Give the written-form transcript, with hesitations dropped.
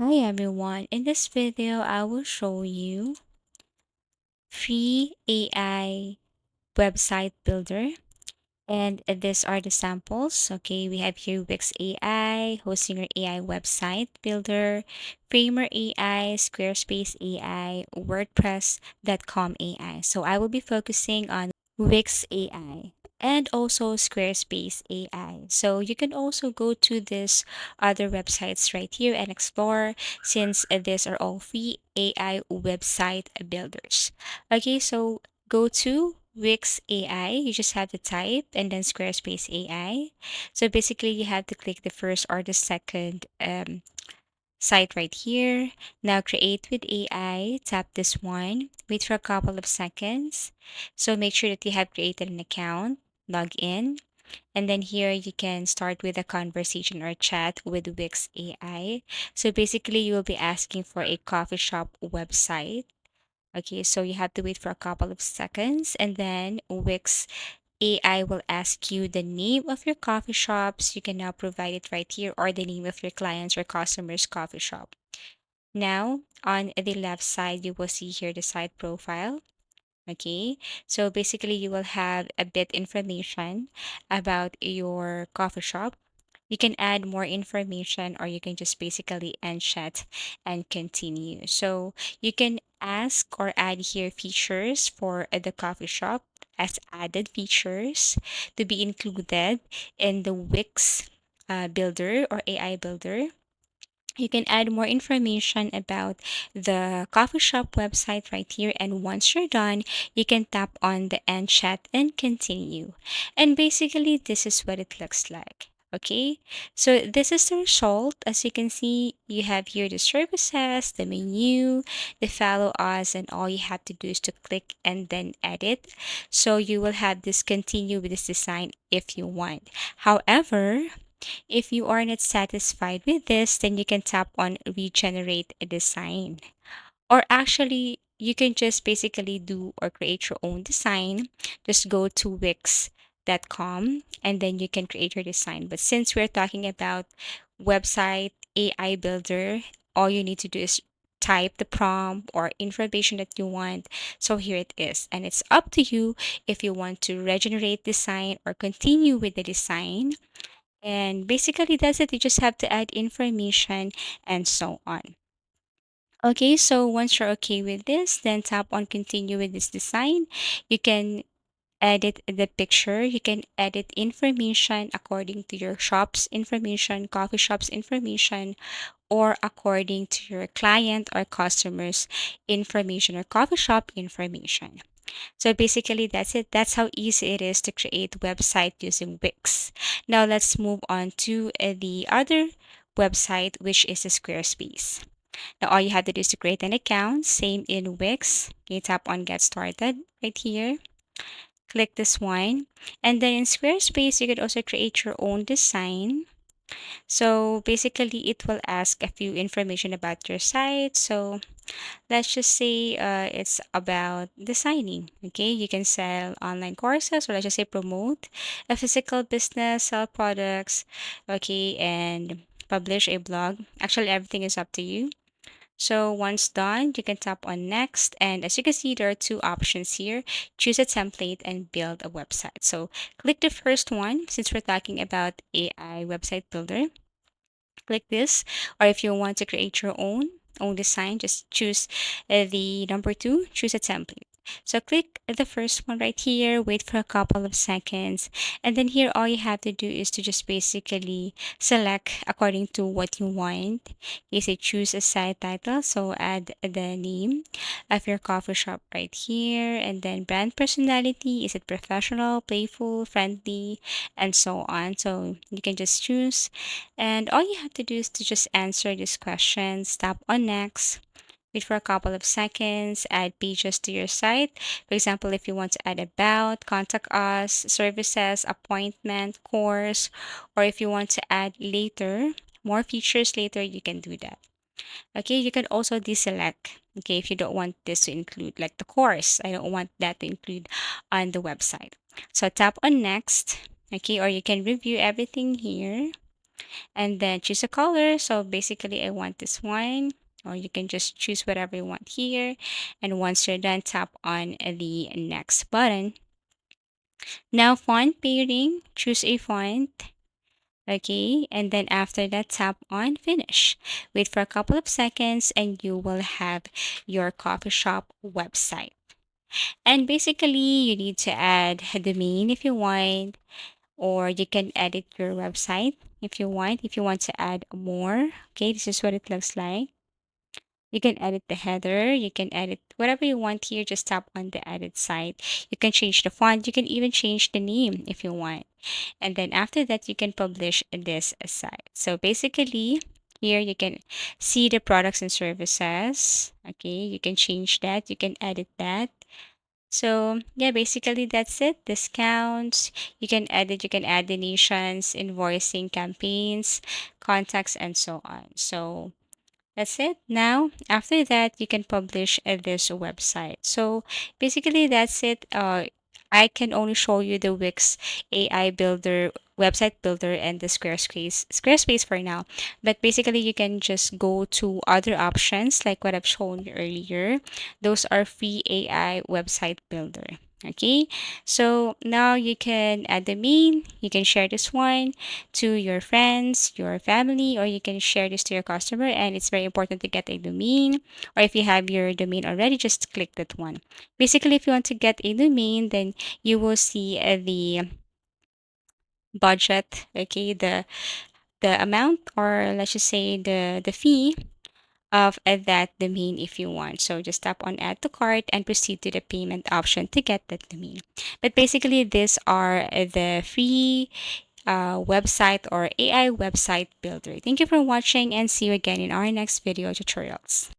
Hi everyone, in this video I will show you free AI website builder, and these are the samples. Okay, we have here Wix AI, hosting your AI website builder, Framer AI, Squarespace AI, WordPress.com AI. So I will be focusing on Wix AI and also Squarespace AI. So you can also go to this other websites right here and explore, since these are all free AI website builders. Okay, so go to Wix AI. You just have to type and then Squarespace AI. So basically you have to click the first or the second site right here. Now create with AI, tap this one, wait for a couple of seconds. So make sure that you have created an account, log in, and then here you can start with a conversation or chat with Wix AI. So basically you will be asking for a coffee shop website. Okay, so you have to wait for a couple of seconds, and then Wix AI will ask you the name of your coffee shops. You can now provide it right here, or the name of your clients or customers' coffee shop. Now, on the left side, you will see here the site profile. Okay, so basically, you will have a bit information about your coffee shop. You can add more information, or you can just basically end chat and continue. So you can ask or add here features for the coffee shop as added features to be included in the Wix builder or AI builder. You can add more information about the coffee shop website right here, and once you're done you can tap on the end chat and continue. And basically this is what it looks like. Okay, so this is the result. As you can see, you have here the services, the menu, the follow us, and all you have to do is to click and then edit. So you will have this continue with this design if you want. However, if you are not satisfied with this, then you can tap on regenerate a design. Or actually, you can just basically do or create your own design. Just go to wix.com and then you can create your design. But since we're talking about website AI builder, all you need to do is type the prompt or information that you want. So here it is. And it's up to you if you want to regenerate design or continue with the design. And basically, that's it. You just have to add information and so on. Okay, so once you're okay with this, then tap on continue with this design. You can edit the picture. You can edit information according to your shop's information, coffee shop's information, or according to your client or customer's information or coffee shop information. So basically, that's it. That's how easy it is to create website using Wix. Now let's move on to the other website, which is the Squarespace. Now all you have to do is to create an account, same in Wix. You tap on Get Started right here. Click this one. And then in Squarespace, you could also create your own design. So basically, it will ask a few information about your site. So let's just say it's about designing. Okay, you can sell online courses, or let's just say promote a physical business, sell products, okay, and publish a blog. Actually, everything is up to you. So once done, you can tap on next, and as you can see, there are two options here: choose a template and build a website. So click the first one, since we're talking about AI website builder. Click this, or if you want to create your own design, just choose the number two, choose a template. So click the first one right here, wait for a couple of seconds, and then here all you have to do is to just basically select according to what you want. You say choose a site title, so add the name of your coffee shop right here, and then brand personality, is it professional, playful, friendly, and so on. So you can just choose, and all you have to do is to just answer these questions, tap on next, wait for a couple of seconds, add pages to your site. For example, if you want to add about, contact us, services, appointment, course, or if you want to add later, more features later, you can do that. Okay, you can also deselect. Okay, if you don't want this to include, like the course, I don't want that to include on the website. So tap on next. Okay, or you can review everything here. and then choose a color. So basically I want this one, or you can just choose whatever you want here. And once you're done, tap on the next button. Now font pairing, choose a font. Okay, and then after that, tap on finish. Wait for a couple of seconds and you will have your coffee shop website. And basically, you need to add a domain if you want, or you can edit your website if you want. If you want to add more, okay, this is what it looks like. You can edit the header, you can edit whatever you want here. Just tap on the edit site. You can change the font, you can even change the name if you want. And then after that, you can publish this site. So basically, here you can see the products and services. Okay, you can change that, you can edit that. So yeah, basically that's it. Discounts, you can edit, you can add donations, invoicing, campaigns, contacts, and so on. So that's it. Now, after that, you can publish this website. So basically, that's it. I can only show you the Wix AI builder, website builder, and the Squarespace for now. But basically, you can just go to other options like what I've shown you earlier. Those are free AI website builder. Okay, so now you can add the domain. You can share this one to your friends, your family, or you can share this to your customer. And it's very important to get a domain, or if you have your domain already, just click that one. Basically, if you want to get a domain, then you will see the budget, okay, the amount, or let's just say the fee of that domain if you want. So just tap on add to cart and proceed to the payment option to get that domain. But basically, these are the free website or AI website builder. Thank you for watching and see you again in our next video tutorials.